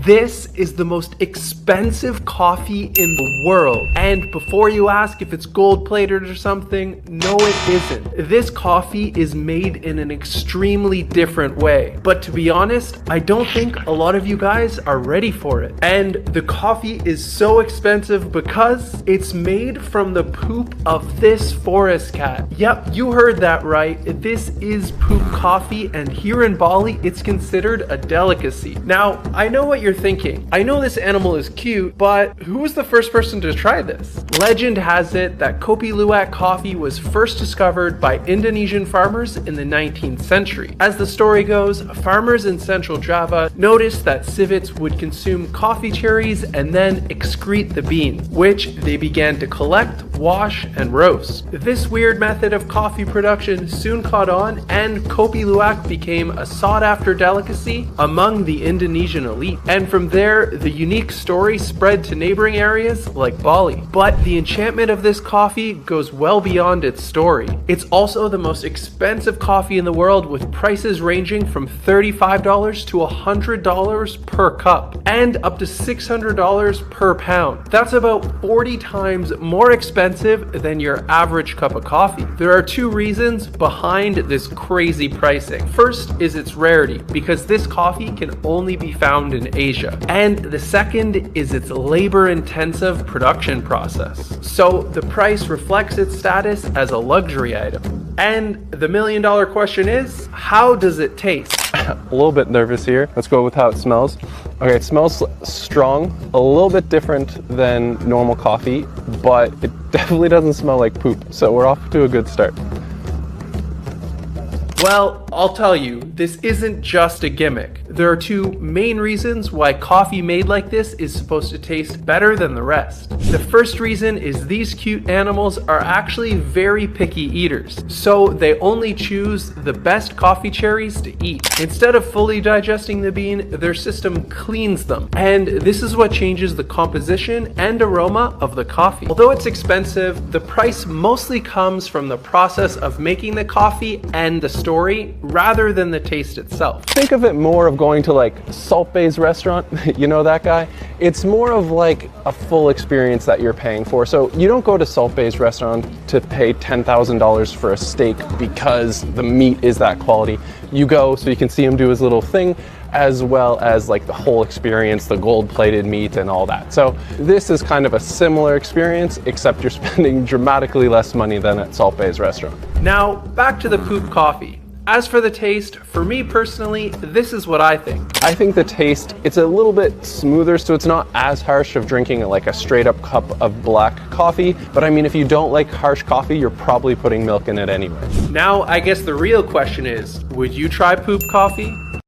This is the most expensive coffee in the world. And before you ask if it's gold-plated or something, no it isn't. This coffee is made in an extremely different way. But to be honest, I don't think a lot of you guys are ready for it. And the coffee is so expensive because it's made from the poop of this forest cat. Yep, you heard that right. This is poop coffee, and here in Bali, it's considered a delicacy. Now, I know what you're thinking. I know this animal is cute, but who was the first person to try this? Legend has it that Kopi Luwak coffee was first discovered by Indonesian farmers in the 19th century. As the story goes, farmers in central Java noticed that civets would consume coffee cherries and then excrete the bean, which they began to collect, wash, and roast. This weird method of coffee production soon caught on, and Kopi Luwak became a sought-after delicacy among the Indonesian elite. And from there, the unique story spread to neighboring areas like Bali. But the enchantment of this coffee goes well beyond its story. It's also the most expensive coffee in the world, with prices ranging from $35 to $100 per cup, and up to $600 per pound. That's about 40 times more expensive than your average cup of coffee. There are two reasons behind this crazy pricing. First is its rarity, because this coffee can only be found in Asia. And the second is its labor-intensive production process. So the price reflects its status as a luxury item. And the million-dollar question is, how does it taste? A little bit nervous here. Let's go with how it smells. Okay, it smells strong, a little bit different than normal coffee, but it definitely doesn't smell like poop. So we're off to a good start. Well, I'll tell you, this isn't just a gimmick. There are two main reasons why coffee made like this is supposed to taste better than the rest. The first reason is these cute animals are actually very picky eaters, so they only choose the best coffee cherries to eat. Instead of fully digesting the bean, their system cleans them, and this is what changes the composition and aroma of the coffee. Although it's expensive, the price mostly comes from the process of making the coffee and the story rather than the taste itself. Think of it more of going to like Salt Bay's restaurant, you know that guy? It's more of like a full experience that you're paying for. So you don't go to Salt Bay's restaurant to pay $10,000 for a steak because the meat is that quality. You go so you can see him do his little thing, as well as like the whole experience, the gold-plated meat and all that. So this is kind of a similar experience, except you're spending dramatically less money than at Salt Bay's restaurant. Now, back to the poop coffee. As for the taste, for me personally, this is what I think. I think the taste, it's a little bit smoother, so it's not as harsh of drinking like a straight up cup of black coffee. But I mean, if you don't like harsh coffee, you're probably putting milk in it anyway. Now, I guess the real question is, would you try poop coffee?